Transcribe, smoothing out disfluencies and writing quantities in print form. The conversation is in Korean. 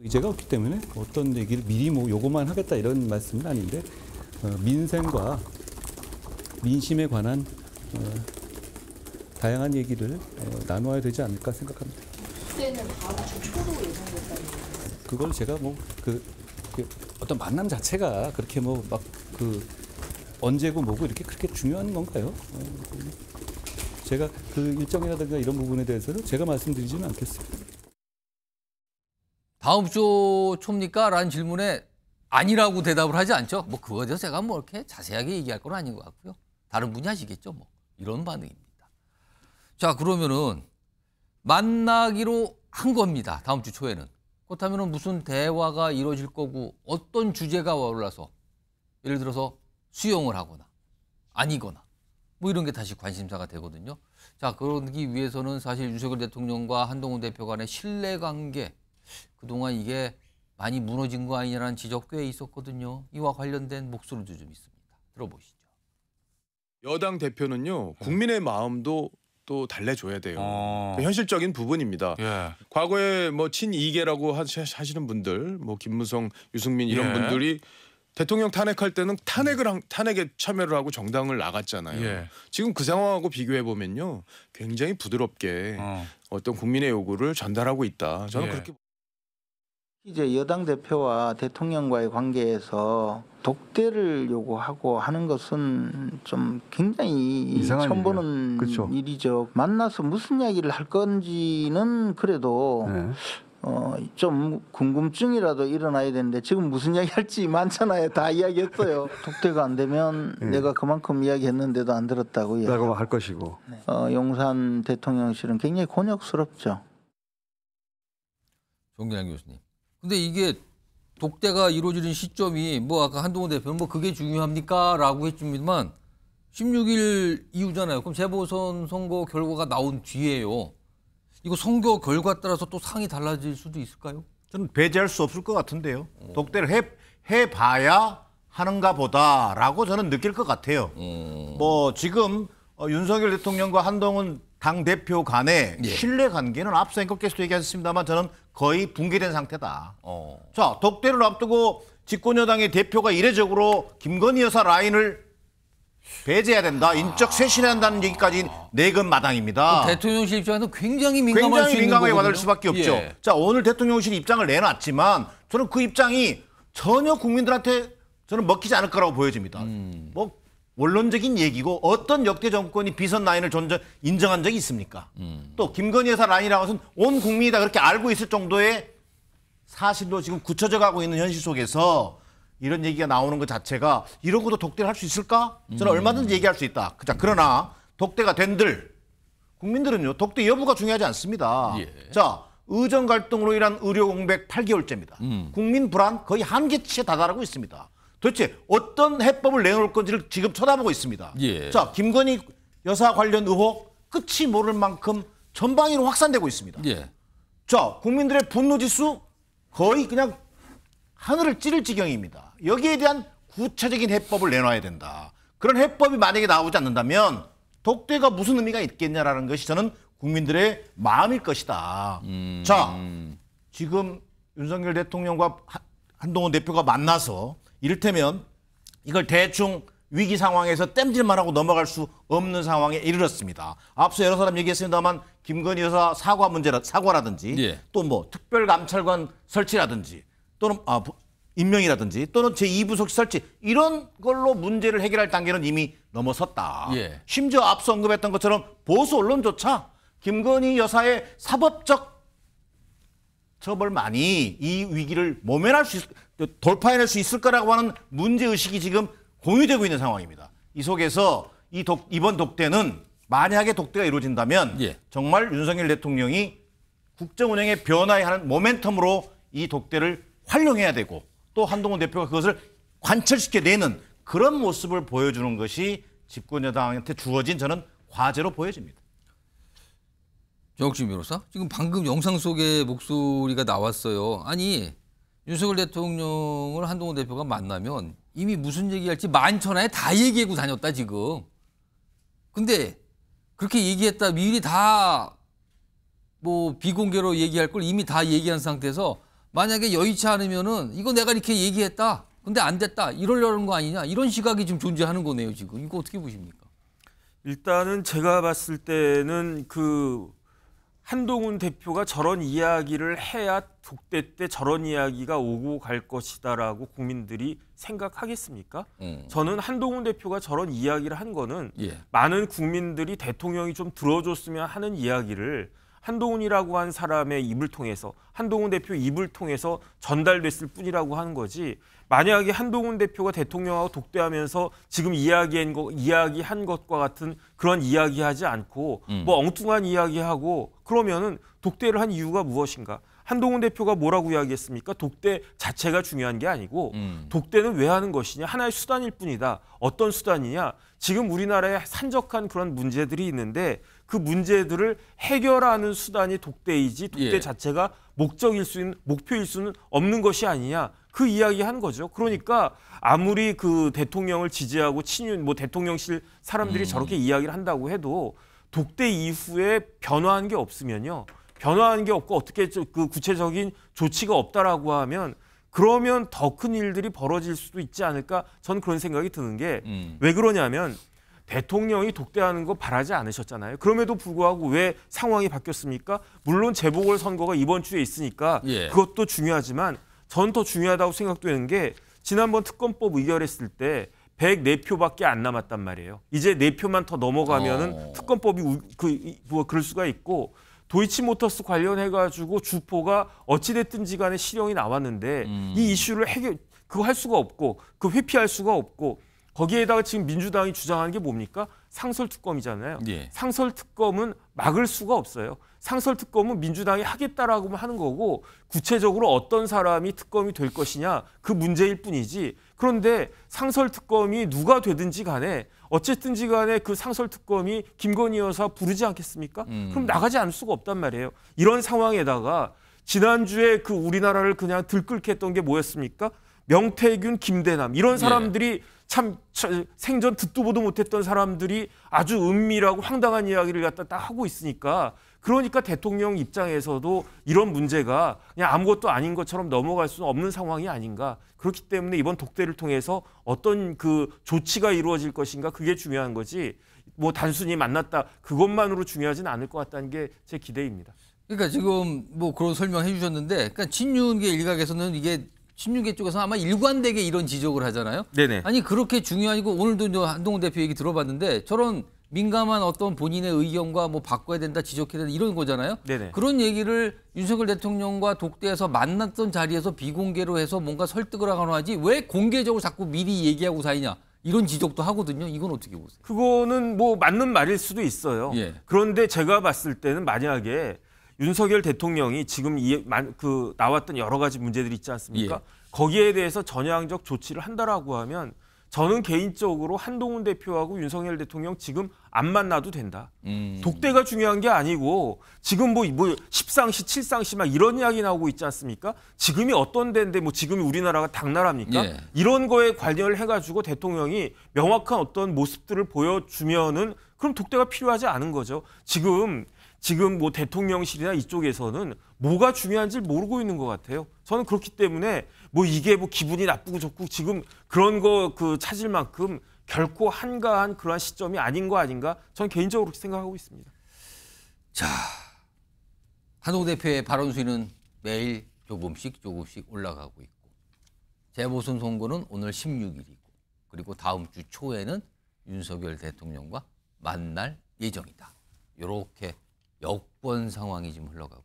의제가 없기 때문에 어떤 얘기를 미리 뭐 요거만 하겠다 이런 말씀은 아닌데 민생과 민심에 관한 다양한 얘기를 나눠야 되지 않을까 생각합니다. 그때는 다음 주 초로 예정됐다는 거예요. 그걸 제가 뭐 그 어떤 만남 자체가 그렇게 뭐 막 그 언제고 뭐고 이렇게 그렇게 중요한 건가요? 제가 그 일정이라든가 이런 부분에 대해서는 제가 말씀드리지는 않겠습니다. 다음 주 초입니까? 라는 질문에 아니라고 대답을 하지 않죠. 뭐 그거에 대해서 제가 뭐 이렇게 자세하게 얘기할 건 아닌 것 같고요. 다른 분이 하시겠죠. 뭐 이런 반응입니다. 자, 그러면은 만나기로 한 겁니다. 다음 주 초에는. 그렇다면 무슨 대화가 이루어질 거고 어떤 주제가 올라서 예를 들어서 수용을 하거나 아니거나 뭐 이런 게 다시 관심사가 되거든요. 자, 그러기 위해서는 사실 윤석열 대통령과 한동훈 대표 간의 신뢰관계 그동안 이게 많이 무너진 거 아니냐라는 지적 꽤 있었거든요. 이와 관련된 목소리도 좀 있습니다. 들어보시죠. 여당 대표는요. 국민의 마음도 또 달래줘야 돼요. 현실적인 부분입니다. 예. 과거에 뭐 친이계라고 하시는 분들, 뭐 김무성, 유승민 이런 예. 분들이 대통령 탄핵할 때는 탄핵에 참여를 하고 정당을 나갔잖아요. 예. 지금 그 상황하고 비교해 보면요, 굉장히 부드럽게 어떤 국민의 요구를 전달하고 있다. 저는 예. 그렇게. 이제 여당 대표와 대통령과의 관계에서 독대를 요구하고 하는 것은 좀 굉장히 처음 보는 그렇죠. 일이죠. 만나서 무슨 이야기를 할 건지는 그래도 네. 좀 궁금증이라도 일어나야 되는데 지금 무슨 이야기 할지 많잖아요. 다 이야기했어요. 독대가 안 되면 네. 내가 그만큼 이야기했는데도 안 들었다고 라고 할 것이고. 용산 대통령실은 굉장히 곤욕스럽죠. 정기랑 교수님. 근데 이게 독대가 이루어지는 시점이 뭐 아까 한동훈 대표는 뭐 그게 중요합니까? 라고 했지만 16일 이후잖아요. 그럼 재보선 선거 결과가 나온 뒤에요. 이거 선거 결과 따라서 또 상이 달라질 수도 있을까요? 저는 배제할 수 없을 것 같은데요. 독대를 해봐야 하는가 보다라고 저는 느낄 것 같아요. 뭐 지금 윤석열 대통령과 한동훈 당대표 간의 예. 신뢰관계는 앞서 앵커께서도 얘기하셨습니다만 저는 거의 붕괴된 상태다. 자, 독대를 앞두고 집권여당의 대표가 이례적으로 김건희 여사 라인을 배제해야 된다. 인적 쇄신해야 한다는 얘기까지 내건 마당입니다. 대통령실 입장에서 굉장히 민감할 수 있는 민감하게 거거든요. 받을 수밖에 없죠. 예. 자, 오늘 대통령실이 입장을 내놨지만 저는 그 입장이 전혀 국민들한테 저는 먹히지 않을 거라고 보여집니다. 뭐 원론적인 얘기고 어떤 역대 정권이 비선 라인을 인정한 적이 있습니까? 또 김건희 여사 라인이라고 해서는 온 국민이 다 그렇게 알고 있을 정도의 사실로 지금 굳혀져 가고 있는 현실 속에서 이런 얘기가 나오는 것 자체가 이러고도 독대를 할 수 있을까? 저는 얼마든지 얘기할 수 있다. 자, 그러나 독대가 된들 국민들은요. 독대 여부가 중요하지 않습니다. 예. 자, 의정 갈등으로 인한 의료 공백 8개월째입니다. 국민 불안 거의 한계치에 다다르고 있습니다. 도대체 어떤 해법을 내놓을 건지를 지금 쳐다보고 있습니다. 예. 자, 김건희 여사 관련 의혹 끝이 모를 만큼 전방위로 확산되고 있습니다. 예. 자, 국민들의 분노 지수 거의 그냥 하늘을 찌를 지경입니다. 여기에 대한 구체적인 해법을 내놔야 된다. 그런 해법이 만약에 나오지 않는다면 독대가 무슨 의미가 있겠냐라는 것이 저는 국민들의 마음일 것이다. 자, 지금 윤석열 대통령과 한동훈 대표가 만나서 이를테면 이걸 대충 위기 상황에서 땜질만 하고 넘어갈 수 없는 상황에 이르렀습니다. 앞서 여러 사람 얘기했습니다만 김건희 여사 사과라든지 예. 또 뭐 특별감찰관 설치라든지 또는 임명이라든지 또는 제2부속 설치 이런 걸로 문제를 해결할 단계는 이미 넘어섰다. 예. 심지어 앞서 언급했던 것처럼 보수 언론조차 김건희 여사의 사법적 처벌만이 이 위기를 돌파해낼 수 있을 거라고 하는 문제의식이 지금 공유되고 있는 상황입니다. 이 속에서 이번 독대는 만약에 독대가 이루어진다면 예. 정말 윤석열 대통령이 국정 운영의 변화에 하는 모멘텀으로 이 독대를 활용해야 되고 또 한동훈 대표가 그것을 관철시켜내는 그런 모습을 보여주는 것이 집권 여당한테 주어진 저는 과제로 보여집니다. 정옥진 변호사, 지금 방금 영상 속에 목소리가 나왔어요. 아니, 윤석열 대통령을 한동훈 대표가 만나면 이미 무슨 얘기할지 만천하에 다 얘기하고 다녔다 지금. 근데 그렇게 얘기했다 미리 다 뭐 비공개로 얘기할 걸 이미 다 얘기한 상태에서 만약에 여의치 않으면은 이거 내가 이렇게 얘기했다. 근데 안 됐다. 이러려는 거 아니냐. 이런 시각이 지금 존재하는 거네요, 지금. 이거 어떻게 보십니까? 일단은 제가 봤을 때는 그 한동훈 대표가 저런 이야기를 해야 독대 때 저런 이야기가 오고 갈 것이다라고 국민들이 생각하겠습니까? 저는 한동훈 대표가 저런 이야기를 한 거는 예. 많은 국민들이 대통령이 좀 들어줬으면 하는 이야기를 한동훈이라고 한 사람의 입을 통해서 한동훈 대표 입을 통해서 전달됐을 뿐이라고 하는 거지. 만약에 한동훈 대표가 대통령하고 독대하면서 지금 이야기한 것과 같은 그런 이야기하지 않고 뭐 엉뚱한 이야기하고 그러면은 독대를 한 이유가 무엇인가? 한동훈 대표가 뭐라고 이야기했습니까? 독대 자체가 중요한 게 아니고 독대는 왜 하는 것이냐? 하나의 수단일 뿐이다. 어떤 수단이냐? 지금 우리나라에 산적한 그런 문제들이 있는데 그 문제들을 해결하는 수단이 독대이지 독대 예. 자체가 목적일 수 있는 목표일 수는 없는 것이 아니냐. 그 이야기 하는 거죠. 그러니까 아무리 그 대통령을 지지하고 친윤 뭐 대통령실 사람들이 저렇게 이야기를 한다고 해도 독대 이후에 변화한 게 없으면요. 변화한 게 없고 어떻게 그 구체적인 조치가 없다라고 하면 그러면 더 큰 일들이 벌어질 수도 있지 않을까? 저는 그런 생각이 드는 게 왜 그러냐면 대통령이 독대하는 거 바라지 않으셨잖아요. 그럼에도 불구하고 왜 상황이 바뀌었습니까? 물론 재보궐선거가 이번 주에 있으니까 예. 그것도 중요하지만 전 더 중요하다고 생각되는 게 지난번 특검법 의결했을 때 104표밖에 안 남았단 말이에요. 이제 4표만 더 넘어가면은 특검법이 그럴 수가 있고 도이치모터스 관련해가지고 주포가 어찌됐든지 간에 실형이 나왔는데 이 이슈를 그거 할 수가 없고 그 회피할 수가 없고 거기에다가 지금 민주당이 주장하는 게 뭡니까? 상설특검이잖아요. 예. 상설특검은 막을 수가 없어요. 상설특검은 민주당이 하겠다라고만 하는 거고 구체적으로 어떤 사람이 특검이 될 것이냐 그 문제일 뿐이지. 그런데 상설특검이 누가 되든지 간에 어쨌든지 간에 그 상설특검이 김건희 여사 부르지 않겠습니까? 그럼 나가지 않을 수가 없단 말이에요. 이런 상황에다가 지난주에 그 우리나라를 그냥 들끓게 했던 게 뭐였습니까? 명태균, 김대남 이런 사람들이 참 생전 듣도 보도 못했던 사람들이 아주 은밀하고 황당한 이야기를 갖다 딱 하고 있으니까 그러니까 대통령 입장에서도 이런 문제가 그냥 아무것도 아닌 것처럼 넘어갈 수는 없는 상황이 아닌가. 그렇기 때문에 이번 독대를 통해서 어떤 그 조치가 이루어질 것인가 그게 중요한 거지. 뭐 단순히 만났다 그것만으로 중요하지는 않을 것 같다는 게 제 기대입니다. 그러니까 지금 뭐 그런 설명해 주셨는데 그러니까 친윤계 일각에서는 이게 친윤계 쪽에서 아마 일관되게 이런 지적을 하잖아요. 네네. 아니 그렇게 중요하고 오늘도 이제 한동훈 대표 얘기 들어봤는데 저런 민감한 어떤 본인의 의견과 뭐 바꿔야 된다 지적해야 된다 이런 거잖아요. 네네. 그런 얘기를 윤석열 대통령과 독대에서 만났던 자리에서 비공개로 해서 뭔가 설득을 하거나 하지 왜 공개적으로 자꾸 미리 얘기하고 사이냐 이런 지적도 하거든요. 이건 어떻게 보세요? 그거는 뭐 맞는 말일 수도 있어요. 예. 그런데 제가 봤을 때는 만약에 윤석열 대통령이 지금 나왔던 여러 가지 문제들이 있지 않습니까? 예. 거기에 대해서 전향적 조치를 한다라고 하면 저는 개인적으로 한동훈 대표하고 윤석열 대통령 지금 안 만나도 된다. 독대가 중요한 게 아니고 지금 뭐 10상시, 7상시 막 이런 이야기 나오고 있지 않습니까? 지금이 어떤 데인데 뭐 지금이 우리나라가 당나라입니까? 예. 이런 거에 관련을 해가지고 대통령이 명확한 어떤 모습들을 보여주면은 그럼 독대가 필요하지 않은 거죠. 지금 뭐 대통령실이나 이쪽에서는 뭐가 중요한지 모르고 있는 것 같아요. 저는 그렇기 때문에 뭐 이게 뭐 기분이 나쁘고 좋고 지금 그런 거 찾을 만큼 결코 한가한 그러한 시점이 아닌 거 아닌가? 저는 개인적으로 그렇게 생각하고 있습니다. 자, 한동훈 대표의 발언 수위는 매일 조금씩 올라가고 있고 재보선 선거는 오늘 16일이고 그리고 다음 주 초에는 윤석열 대통령과 만날 예정이다. 이렇게 여권 상황이 지금 흘러가고